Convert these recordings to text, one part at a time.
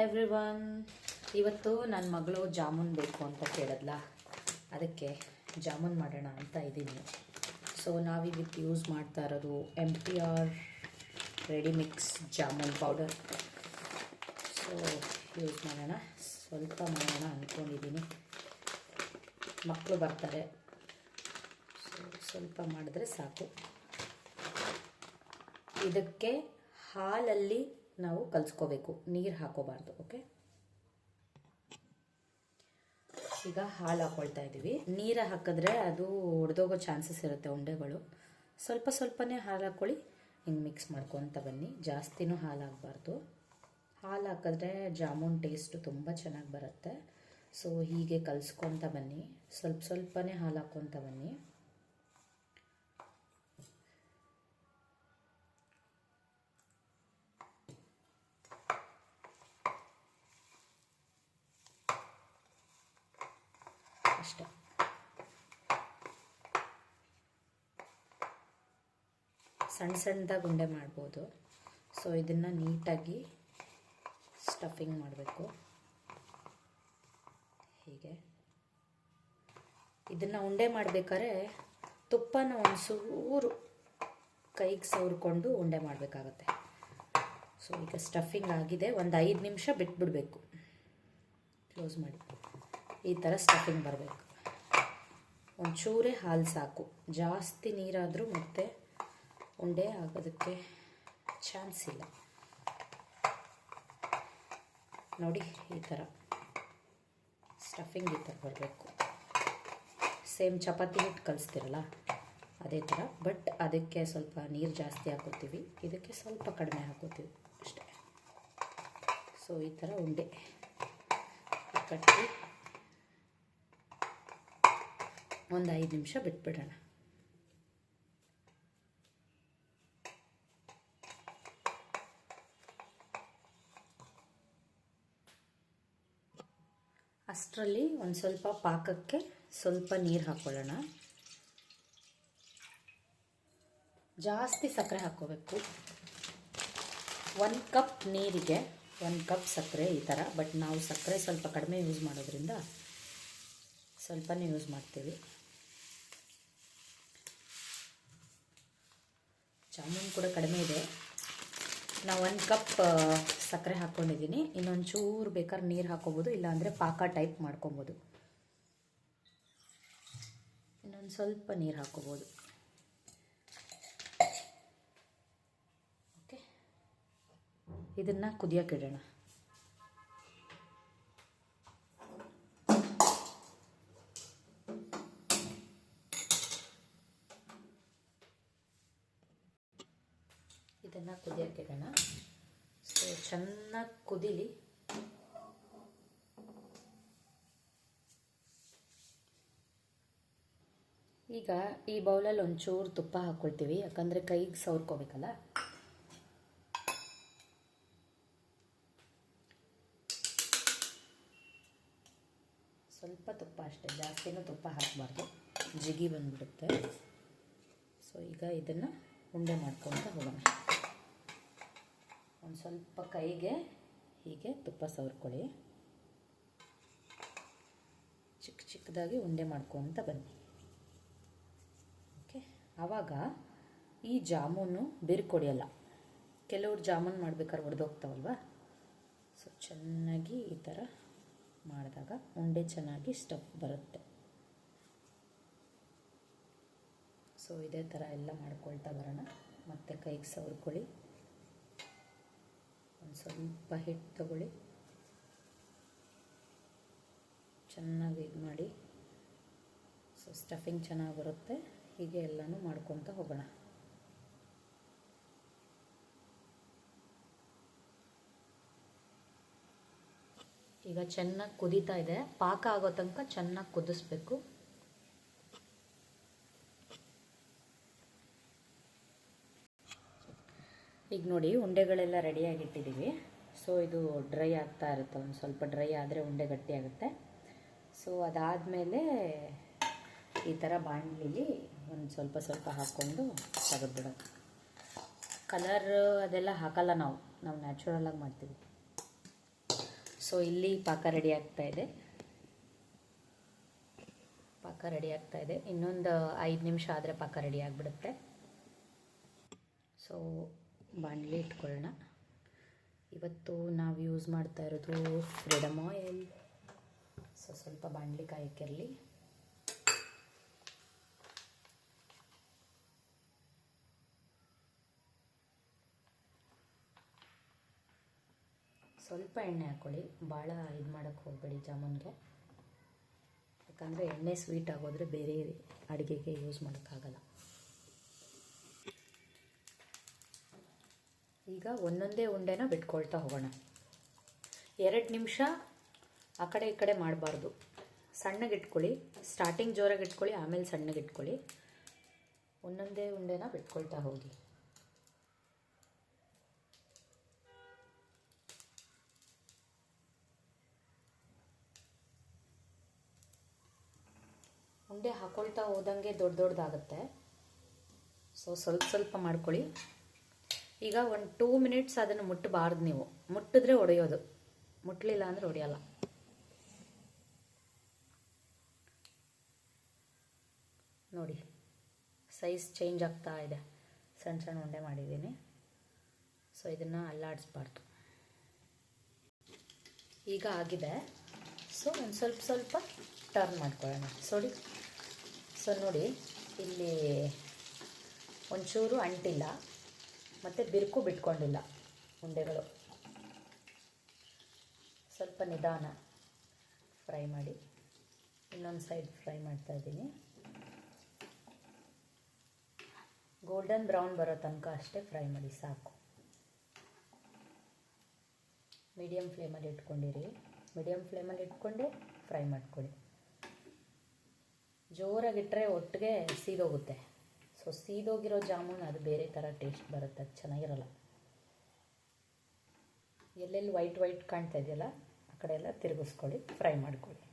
Everyone, ಇವತ್ತು ನನ್ನ ಮಗಳು ಜಾಮೂನ್ ಬೇಕು ಅಂತ ಕೇಳಿದ್ಲ, ಅದಕ್ಕೆ ಜಾಮೂನ್ ಮಾಡೋಣ ಅಂತ ಇದ್ದೀನಿ. ಸೊ ನಾವಿವತ್ತು ಯೂಸ್ ಮಾಡ್ತಾ ಇರೋದು MTR ready mix jamun powder. So use ಮಾಡೋಣ, ಸ್ವಲ್ಪ ಮಾಡೋಣ ಅಂದ್ಕೊಂಡಿದ್ದೀನಿ. ಮಕ್ಕಳು ಬರ್ತಾರೆ, ಸೊ ಸ್ವಲ್ಪ ಮಾಡಿದ್ರೆ ಸಾಕು. ಇದಕ್ಕೆ ಹಾಲಲ್ಲಿ ನಾವು ಕಲಿಸ್ಕೋಬೇಕು, ನೀರು ಹಾಕೋಬಾರ್ದು. ಓಕೆ, ಈಗ ಹಾಲು ಹಾಕ್ಕೊಳ್ತಾ ಇದ್ದೀವಿ. ನೀರು ಹಾಕಿದ್ರೆ ಅದು ಒಡೆದೋಗೋ ಚಾನ್ಸಸ್ ಇರುತ್ತೆ ಉಂಡೆಗಳು. ಸ್ವಲ್ಪ ಸ್ವಲ್ಪನೇ ಹಾಲು ಹಾಕ್ಕೊಳ್ಳಿ, ಹಿಂಗೆ ಮಿಕ್ಸ್ ಮಾಡ್ಕೊತ ಬನ್ನಿ. ಜಾಸ್ತಿನೂ ಹಾಲು ಹಾಕಬಾರ್ದು. ಹಾಲು ಹಾಕಿದ್ರೆ ಜಾಮೂನ್ ಟೇಸ್ಟು ತುಂಬ ಚೆನ್ನಾಗಿ ಬರುತ್ತೆ. ಸೊ ಹೀಗೆ ಕಲಿಸ್ಕೊತ ಬನ್ನಿ, ಸ್ವಲ್ಪ ಸ್ವಲ್ಪನೇ ಹಾಲು ಹಾಕ್ಕೊತ ಬನ್ನಿ. ಅಷ್ಟೇ. ಸಣ್ಣ ಸಣ್ಣದಾಗಿ ಉಂಡೆ ಮಾಡ್ಬೋದು. ಸೊ ಇದನ್ನು ನೀಟಾಗಿ ಸ್ಟಫಿಂಗ್ ಮಾಡಬೇಕು. ಹೀಗೆ ಇದನ್ನು ಉಂಡೆ ಮಾಡಬೇಕಾದ್ರೆ ತುಪ್ಪನ ಒಂಚೂರು ಕೈಗೆ ಸವರ್ಕೊಂಡು ಉಂಡೆ ಮಾಡಬೇಕಾಗತ್ತೆ. ಸೊ ಈಗ ಸ್ಟಫಿಂಗ್ ಆಗಿದೆ, ಒಂದು 5 ನಿಮಿಷ ಬಿಟ್ಬಿಡಬೇಕು. ಕ್ಲೋಸ್ ಮಾಡಿ. ಈ ಥರ ಸ್ಟಫಿಂಗ್ ಬರಬೇಕು. ಒಂಚೂರೇ ಹಾಲು ಸಾಕು, ಜಾಸ್ತಿ ನೀರಾದರೂ ಮತ್ತೆ ಉಂಡೆ ಆಗೋದಕ್ಕೆ ಚಾನ್ಸ್ ಇಲ್ಲ. ನೋಡಿ, ಈ ಥರ ಸ್ಟಫಿಂಗ್ ಈ ಥರ ಬರಬೇಕು. ಸೇಮ್ ಚಪಾತಿ ಹಿಟ್ಟು ಕಲಿಸ್ತಿರಲ್ಲ ಅದೇ ಥರ, ಬಟ್ ಅದಕ್ಕೆ ಸ್ವಲ್ಪ ನೀರು ಜಾಸ್ತಿ ಹಾಕೋತೀವಿ, ಇದಕ್ಕೆ ಸ್ವಲ್ಪ ಕಡಿಮೆ ಹಾಕೋತೀವಿ ಅಷ್ಟೇ. ಸೊ ಈ ಥರ ಉಂಡೆ ಕಟ್ಟಿ ಒಂದು 5 ನಿಮಿಷ ಬಿಟ್ಬಿಡೋಣ. ಅಷ್ಟರಲ್ಲಿ ಒಂದು ಸ್ವಲ್ಪ ಪಾಕಕ್ಕೆ ಸ್ವಲ್ಪ ನೀರು ಹಾಕ್ಕೊಳ್ಳೋಣ. ಜಾಸ್ತಿ ಸಕ್ಕರೆ ಹಾಕ್ಕೋಬೇಕು. 1 ಕಪ್ ನೀರಿಗೆ 1 ಕಪ್ ಸಕ್ಕರೆ ಈ ಥರ. ಬಟ್ ನಾವು ಸಕ್ಕರೆ ಸ್ವಲ್ಪ ಕಡಿಮೆ ಯೂಸ್ ಮಾಡೋದ್ರಿಂದ ಸ್ವಲ್ಪನೇ ಯೂಸ್ ಮಾಡ್ತೀವಿ. ಜಾಮೂನ್ ಕೂಡ ಕಡಿಮೆ ಇದೆ. ನಾವು 1 ಕಪ್ ಸಕ್ಕರೆ ಹಾಕ್ಕೊಂಡಿದ್ದೀನಿ. ಇನ್ನೊಂದು ಚೂರು ಬೇಕಾದ್ರೆ ನೀರು ಹಾಕ್ಕೋಬೋದು, ಇಲ್ಲಾಂದರೆ ಪಾಕ ಟೈಪ್ ಮಾಡ್ಕೊಬೋದು. ಇನ್ನೊಂದು ಸ್ವಲ್ಪ ನೀರು ಹಾಕ್ಕೋಬೋದು. ಓಕೆ, ಇದನ್ನು ಕುದಿಯೋಕ್ಕಿಡೋಣ. ಇದನ್ನು ಕುದಿಯೋಕ್ಕಿಡೋಣ. ಸೊ ಚೆನ್ನಾಗಿ ಕುದೀಲಿ. ಈಗ ಈ ಬೌಲಲ್ಲಿ ಒಂಚೂರು ತುಪ್ಪ ಹಾಕ್ಕೊಳ್ತೀವಿ, ಯಾಕಂದರೆ ಕೈಗೆ ಸವರ್ಕೋಬೇಕಲ್ಲ. ಸ್ವಲ್ಪ ತುಪ್ಪ ಅಷ್ಟೇ, ಜಾಸ್ತಿನೂ ತುಪ್ಪ ಹಾಕಬಾರ್ದು, ಜಿಗಿ ಬಂದ್ಬಿಡುತ್ತೆ. ಸೊ ಈಗ ಇದನ್ನು ಉಂಡೆ ಮಾಡ್ಕೊತ ಹೋಗೋಣ. ಒಂದು ಸ್ವಲ್ಪ ಕೈಗೆ ಹೀಗೆ ತುಪ್ಪ ಸವರ್ಕೊಳ್ಳಿ. ಚಿಕ್ಕ ಚಿಕ್ಕದಾಗಿ ಉಂಡೆ ಮಾಡ್ಕೊತ ಬನ್ನಿ. ಓಕೆ, ಆವಾಗ ಈ ಜಾಮೂನು ಬಿರ್ಕೊಡಿಯಲ್ಲ. ಕೆಲವ್ರು ಜಾಮೂನು ಮಾಡ್ಬೇಕಾದ್ರೆ ಒಡೆದೋಗ್ತಾವಲ್ವ. ಸೊ ಚೆನ್ನಾಗಿ ಈ ಥರ ಮಾಡಿದಾಗ ಉಂಡೆ ಚೆನ್ನಾಗಿ ಸ್ಟಫ್ ಬರುತ್ತೆ. ಸೊ ಇದೇ ಥರ ಎಲ್ಲ ಮಾಡ್ಕೊಳ್ತಾ ಬರೋಣ. ಮತ್ತು ಕೈಗೆ ಸವರ್ಕೊಳ್ಳಿ. ಒಂದು ಸ್ವಲ್ಪ ಹಿಟ್ಟು ತಗೊಳ್ಳಿ, ಚೆನ್ನಾಗಿ ಇದು ಮಾಡಿ. ಸೊ ಸ್ಟಫಿಂಗ್ ಚೆನ್ನಾಗಿ ಬರುತ್ತೆ. ಹೀಗೆ ಎಲ್ಲನೂ ಮಾಡ್ಕೊತ ಹೋಗೋಣ. ಈಗ ಚೆನ್ನಾಗಿ ಕುದೀತಾ ಇದೆ. ಪಾಕ ಆಗೋ ತನಕ ಚೆನ್ನಾಗಿ ಕುದಿಸ್ಬೇಕು. ಈಗ ನೋಡಿ, ಉಂಡೆಗಳೆಲ್ಲ ರೆಡಿಯಾಗಿಟ್ಟಿದ್ದೀವಿ. ಸೊ ಇದು ಡ್ರೈ ಆಗ್ತಾ ಇರುತ್ತೆ. ಒಂದು ಸ್ವಲ್ಪ ಡ್ರೈ ಆದರೆ ಉಂಡೆ ಗಟ್ಟಿ ಆಗುತ್ತೆ. ಸೊ ಅದಾದಮೇಲೆ ಈ ಥರ ಬಾಣಲಿಲಿ ಒಂದು ಸ್ವಲ್ಪ ಸ್ವಲ್ಪ ಹಾಕ್ಕೊಂಡು ತೆಗೆದ್ಬಿಡೋದು. ಕಲರ್ ಅದೆಲ್ಲ ಹಾಕಲ್ಲ, ನಾವು ನ್ಯಾಚುರಲಾಗಿ ಮಾಡ್ತೀವಿ. ಸೊ ಇಲ್ಲಿ ಪಾಕ ರೆಡಿ ಆಗ್ತಾ ಇದೆ. ಇನ್ನೊಂದು 5 ನಿಮಿಷ ಆದರೆ ಪಾಕ ರೆಡಿ ಆಗಿಬಿಡುತ್ತೆ. ಸೊ ಬಾಣಲಿ ಇಟ್ಕೊಳ್ಳೋಣ. ಇವತ್ತು ನಾವು ಯೂಸ್ ಮಾಡ್ತಾ ಇರೋದು ಫ್ರೀಡಮ್ ಆಯಿಲ್. ಸೊ ಸ್ವಲ್ಪ ಬಾಣಲಿ ಕಾಯಕ್ಕಿರಲಿ. ಸ್ವಲ್ಪ ಎಣ್ಣೆ ಹಾಕ್ಕೊಳ್ಳಿ, ಭಾಳ ಇದು ಮಾಡೋಕ್ಕೆ ಹೋಗಬೇಡಿ ಜಾಮೂನ್ಗೆ, ಯಾಕಂದರೆ ಎಣ್ಣೆ ಸ್ವೀಟ್ ಆಗೋದ್ರೆ ಬೇರೆ ಅಡುಗೆಗೆ ಯೂಸ್ ಮಾಡೋಕ್ಕಾಗಲ್ಲ. ಈಗ ಒಂದೊಂದೇ ಉಂಡೆನ ಬಿಟ್ಕೊಳ್ತಾ ಹೋಗೋಣ. 2 ನಿಮಿಷ ಆ ಕಡೆ ಈ ಕಡೆ ಮಾಡಬಾರ್ದು. ಸಣ್ಣಗೆ ಇಟ್ಕೊಳ್ಳಿ, ಸ್ಟಾರ್ಟಿಂಗ್ ಜೋರಾಗಿ ಇಟ್ಕೊಳ್ಳಿ, ಆಮೇಲೆ ಸಣ್ಣಗೆ ಇಟ್ಕೊಳ್ಳಿ. ಒಂದೊಂದೇ ಉಂಡೆನ ಬಿಟ್ಕೊಳ್ತಾ ಹೋಗಿ. ಉಂಡೆ ಹಾಕೊಳ್ತಾ ಹೋದಂಗೆ ದೊಡ್ಡದಾಗುತ್ತೆ. ಸೊ ಸ್ವಲ್ಪ ಮಾಡ್ಕೊಳ್ಳಿ. ಈಗ ಒಂದು 2 ಮಿನಿಟ್ಸ್ ಅದನ್ನು ಮುಟ್ಟಬಾರ್ದು. ನೀವು ಮುಟ್ಟಿದ್ರೆ ಒಡೆಯೋದು, ಮುಟ್ಟಲಿಲ್ಲ ಅಂದರೆ ಒಡೆಯಲ್ಲ. ನೋಡಿ ಸೈಜ್ ಚೇಂಜ್ ಆಗ್ತಾ ಇದೆ. ಸಣ್ಣ ಉಂಡೆ ಮಾಡಿದ್ದೀನಿ. ಸೊ ಇದನ್ನು ಅಲ್ಲಾಡಿಸ್ಬಾರ್ದು. ಈಗ ಆಗಿದೆ. ಸೊ ಒಂದು ಸ್ವಲ್ಪ ಟರ್ನ್ ಮಾಡ್ಕೊಳ್ಳೋಣ. ಸೊ ನೋಡಿ ಇಲ್ಲಿ ಒಂಚೂರು ಅಂಟಿಲ್ಲ ಮತ್ತು ಬಿರುಕು ಬಿಟ್ಕೊಂಡಿಲ್ಲ ಉಂಡೆಗಳು. ಸ್ವಲ್ಪ ನಿಧಾನ ಫ್ರೈ ಮಾಡಿ. ಇನ್ನೊಂದು ಸೈಡ್ ಫ್ರೈ ಮಾಡ್ತಾ ಇದ್ದೀನಿ. ಗೋಲ್ಡನ್ ಬ್ರೌನ್ ಬರೋ ತನಕ ಅಷ್ಟೇ ಫ್ರೈ ಮಾಡಿ ಸಾಕು. ಮೀಡಿಯಮ್ ಫ್ಲೇಮಲ್ಲಿ ಇಟ್ಕೊಂಡಿರಿ. ಮೀಡಿಯಮ್ ಫ್ಲೇಮಲ್ಲಿ ಇಟ್ಕೊಂಡೆ ಫ್ರೈ ಮಾಡ್ಕೊಳ್ಳಿ. ಜೋರಾಗಿಟ್ಟರೆ ಒಟ್ಟಿಗೆ ಸೀದೋಗುತ್ತೆ. ಸೊ ಸೀದೋಗಿರೋ ಜಾಮೂನ್ ಅದು ಬೇರೆ ಥರ ಟೇಸ್ಟ್ ಬರುತ್ತೆ, ಅದು ಚೆನ್ನಾಗಿರಲ್ಲ. ಎಲ್ಲೆಲ್ಲಿ ವೈಟ್ ಕಾಣ್ತಾ ಇದೆಯಲ್ಲ ಆ ಕಡೆ ಎಲ್ಲ ತಿರುಗಿಸ್ಕೊಳ್ಳಿ, ಫ್ರೈ ಮಾಡ್ಕೊಳ್ಳಿ.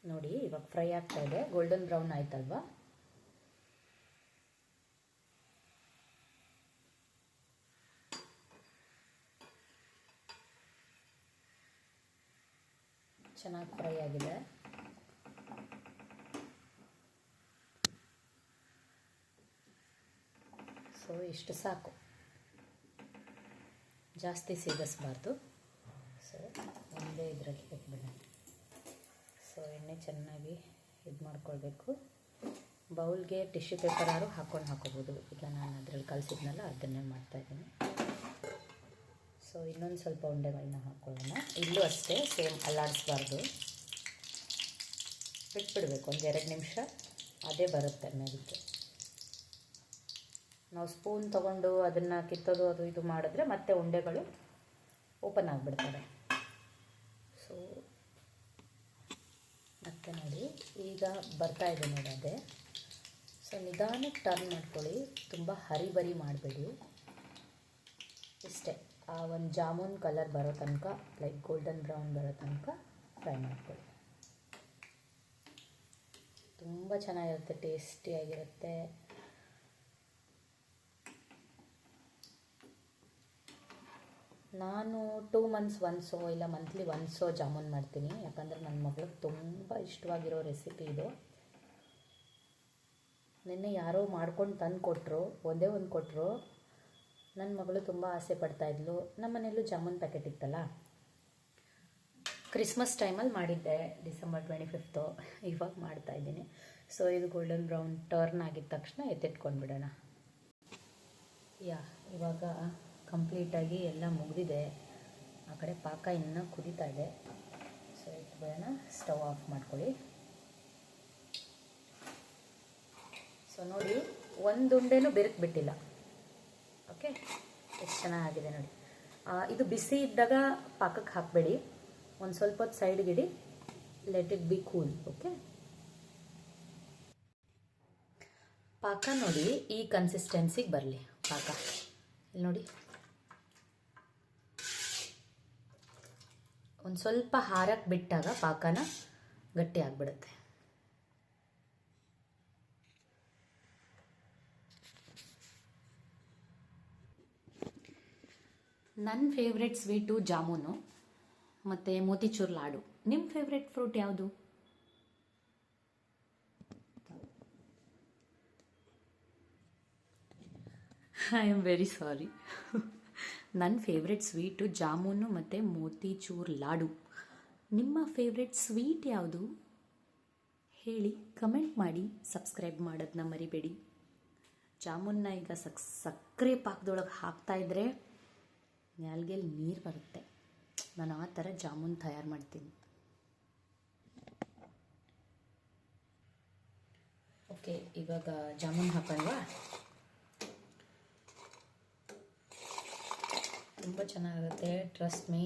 ನೋಡಿ ಇವಾಗ ಫ್ರೈ ಆಗ್ತಾ ಇದೆ. ಗೋಲ್ಡನ್ ಬ್ರೌನ್ ಆಯ್ತಲ್ವಾ? ಚೆನ್ನಾಗಿ ಫ್ರೈ ಆಗಿದೆ. ಸೊ ಇಷ್ಟು ಸಾಕು, ಜಾಸ್ತಿ ಸೀದಿಸಬಾರ್ದು. ಸೊ ಒಂದೇ ಇದರಲ್ಲಿ ಇಟ್ಬಿಡೋಣ. ಸೊ ಎಣ್ಣೆ ಚೆನ್ನಾಗಿ ಇದು ಮಾಡ್ಕೊಳ್ಬೇಕು. ಬೌಲ್ಗೆ ಟಿಶ್ಯೂ ಪೇಪರ್ ಆದ್ರೂ ಹಾಕ್ಕೋಬೋದು. ಈಗ ನಾನು ಅದರಲ್ಲಿ ಕಲಿಸಿದ್ನಲ್ಲ ಅದನ್ನೇ ಮಾಡ್ತಾಯಿದ್ದೀನಿ. ಸೊ ಇನ್ನೊಂದು ಸ್ವಲ್ಪ ಉಂಡೆಗಳನ್ನ ಹಾಕ್ಕೊಳ್ಳೋಣ. ಇಲ್ಲೂ ಅಷ್ಟೇ ಸೇಮ್ ಅಲ್ಲಾಡಿಸ್ಬಾರ್ದು, ಬಿಟ್ಬಿಡ್ಬೇಕು. ಒಂದು 2 ನಿಮಿಷ ಅದೇ ಬರುತ್ತೆ ಮೇಲಕ್ಕೆ. ನಾವು ಸ್ಪೂನ್ ತೊಗೊಂಡು ಅದನ್ನು ಕಿತ್ತೋದು ಅದು ಇದು ಮಾಡಿದ್ರೆ ಮತ್ತೆ ಉಂಡೆಗಳು ಓಪನ್ ಆಗಿಬಿಡ್ತವೆ. ಸೊ ಮತ್ತೆ ನೋಡಿ ಈಗ ಬರ್ತಾ ಇದೆ ನೋಡಿ ಅದೇ. ಸೊ ನಿಧಾನಕ್ಕೆ ಟರ್ನ್ ಮಾಡ್ಕೊಳ್ಳಿ, ತುಂಬ ಹರಿಬರಿ ಮಾಡಬೇಡಿ. ಇಷ್ಟೇ, ಆ ಒಂದು ಜಾಮೂನ್ ಕಲರ್ ಬರೋ ತನಕ, ಲೈಕ್ ಗೋಲ್ಡನ್ ಬ್ರೌನ್ ಬರೋ ತನಕ ಫ್ರೈ ಮಾಡ್ಕೊಳ್ಳಿ. ತುಂಬ ಚೆನ್ನಾಗಿರುತ್ತೆ, ಟೇಸ್ಟಿಯಾಗಿರುತ್ತೆ. ನಾನು 2 ಮಂತ್ಸ್ ಒನ್ಸೋ ಇಲ್ಲ ಮಂತ್ಲಿ ಒನ್ಸೋ ಜಾಮೂನ್ ಮಾಡ್ತೀನಿ. ಯಾಕಂದರೆ ನನ್ನ ಮಗಳಿಗೆ ತುಂಬ ಇಷ್ಟವಾಗಿರೋ ರೆಸಿಪಿ ಇದು. ನಿನ್ನೆ ಯಾರೋ ಮಾಡ್ಕೊಂಡು ತಂದು ಕೊಟ್ಟರು, ಒಂದೇ ಒಂದು ಕೊಟ್ಟರು. ನನ್ನ ಮಗಳು ತುಂಬ ಆಸೆ ಪಡ್ತಾಯಿದ್ಲು. ನಮ್ಮ ಮನೆಯಲ್ಲೂ ಜಾಮೂನ್ ಪ್ಯಾಕೆಟ್ ಇತ್ತಲ್ಲ, ಕ್ರಿಸ್ಮಸ್ ಟೈಮಲ್ಲಿ ಮಾಡಿದ್ದೆ, ಡಿಸೆಂಬರ್ 25. ಇವಾಗ ಮಾಡ್ತಾಯಿದ್ದೀನಿ. ಸೊ ಇದು ಗೋಲ್ಡನ್ ಬ್ರೌನ್ ಟರ್ನ್ ಆಗಿದ ತಕ್ಷಣ ಎತ್ತಿಟ್ಕೊಂಡು ಬಿಡೋಣ. ಇವಾಗ ಕಂಪ್ಲೀಟಾಗಿ ಎಲ್ಲ ಮುಗಿದಿದೆ. ಆ ಕಡೆ ಪಾಕ ಇನ್ನೂ ಕುದೀತಾ ಇದೆ. ಸೊ ಇಟ್ಬಿಡೋಣ. ಸ್ಟವ್ ಆಫ್ ಮಾಡ್ಕೊಳ್ಳಿ. ಸೊ ನೋಡಿ, ಒಂದು ಉಂಡೆನೂ ಬೆರಕು ಬಿಟ್ಟಿಲ್ಲ. ಓಕೆ, ಎಷ್ಟು ಚೆನ್ನಾಗಿದೆ ನೋಡಿ. ಇದು ಬಿಸಿ ಇದ್ದಾಗ ಪಾಕಕ್ಕೆ ಹಾಕಬೇಡಿ, ಒಂದು ಸ್ವಲ್ಪ ಹೊತ್ತು ಸೈಡ್ಗಿಡಿ, let it be cool. Okay, ಪಾಕ ನೋಡಿ ಈ ಕನ್ಸಿಸ್ಟೆನ್ಸಿಗೆ ಬರಲಿ ಪಾಕ. ಇಲ್ಲಿ ನೋಡಿ, ಒಂದು ಸ್ವಲ್ಪ ಹಾರಕ್ಕೆ ಬಿಟ್ಟಾಗ ಪಾಕನ ಗಟ್ಟಿ ಆಗಿಬಿಡುತ್ತೆ. ನನ್ನ ಫೇವ್ರೆಟ್ ಸ್ವೀಟು ಜಾಮೂನು ಮತ್ತು ಮೋತಿಚೂರ್ ಲಾಡು. ನಿಮ್ಮ ಫೇವ್ರೆಟ್ ಫ್ರೂಟ್ ಯಾವುದು? I am very sorry. ನನ್ನ ಫೇವ್ರೆಟ್ ಸ್ವೀಟು ಜಾಮೂನು ಮತ್ತು ಮೋತಿಚೂರ್ ಲಾಡು. ನಿಮ್ಮ ಫೇವ್ರೆಟ್ ಸ್ವೀಟ್ ಯಾವುದು ಹೇಳಿ, ಕಮೆಂಟ್ ಮಾಡಿ, ಸಬ್ಸ್ಕ್ರೈಬ್ ಮಾಡೋದನ್ನ ಮರಿಬೇಡಿ. ಜಾಮೂನ್ನ ಈಗ ಸಕ್ಕರೆ ಪಾಕದೊಳಗೆ ಹಾಕ್ತಾಯಿದ್ರೆ ನಾಲ್ಗೆಲ್ಲಿ ನೀರು ಬರುತ್ತೆ. ನಾನು ಆ ಥರ ಜಾಮೂನ್ ತಯಾರು ಮಾಡ್ತೀನಿ. ಓಕೆ, ಇವಾಗ ಜಾಮೂನ್ ಹಾಕೋಣವಾ? ತುಂಬ ಚೆನ್ನಾಗುತ್ತೆ, ಟ್ರಸ್ಟ್ ಮೀ.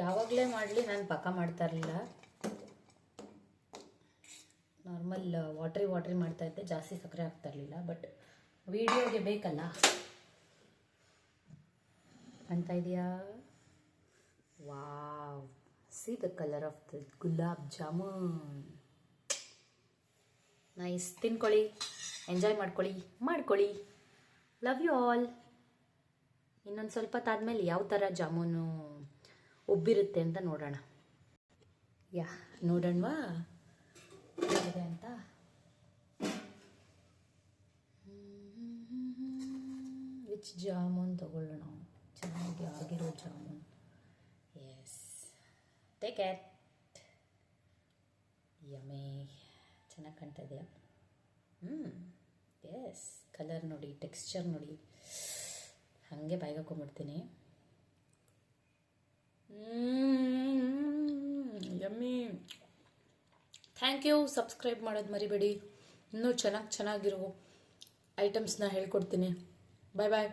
ಯಾವಾಗಲೇ ಮಾಡಲಿ ನಾನು ಪಾಕ ಮಾಡ್ತಾ ಇರಲಿಲ್ಲ. ನಾರ್ಮಲ್ ವಾಟ್ರಿ ಮಾಡ್ತಾಯಿದ್ದೆ, ಜಾಸ್ತಿ ಸಕ್ಕರೆ ಹಾಕ್ತಾ ಇರಲಿಲ್ಲ. ಬಟ್ ವಿಡಿಯೋಗೆ ಬೇಕಲ್ಲ. ಕಾಣ್ತಾ ಇದೆಯಾ? Wow, see the colour of the gulab jamun. Nice. ತಿನ್ಕೊಳ್ಳಿ, ಎಂಜಾಯ್ ಮಾಡ್ಕೊಳ್ಳಿ. Love you all. ಇನ್ನೊಂದು ಸ್ವಲ್ಪ ಹೊತ್ತಾದ್ಮೇಲೆ ಯಾವ ಥರ ಜಾಮೂನು ಉಬ್ಬಿರುತ್ತೆ ಅಂತ ನೋಡೋಣ. ನೋಡೋಣವಾ ಹೇಗಿದೆ ಅಂತ. ವಿಚ್ ಜಾಮೂನ್ ತಗೊಳ್ಳೋಣ? ಚೆನ್ನಾಗಿ ಆಗಿರೋ jamun. Yes, take it. Yummy, ಚೆನ್ನಾಗಿ ಕಾಣ್ತಾ ಇದೆಯಾ? ಎಸ್, ಕಲರ್ ನೋಡಿ, ಟೆಕ್ಸ್ಚರ್ ನೋಡಿ, ಹಾಗೆ ಬಾಯಿಗೆ ಹಾಕೊಂಡ್ಬಿಡ್ತೀನಿ. ಯಮ್ಮಿ. Thank you. ಸಬ್ಸ್ಕ್ರೈಬ್ ಮಾಡೋದು ಮರಿಬೇಡಿ. ಇನ್ನೂ ಚೆನ್ನಾಗಿರೋ ಐಟಮ್ಸ್ನ ಹೇಳ್ಕೊಡ್ತೀನಿ. ಬಾಯ್ ಬಾಯ್.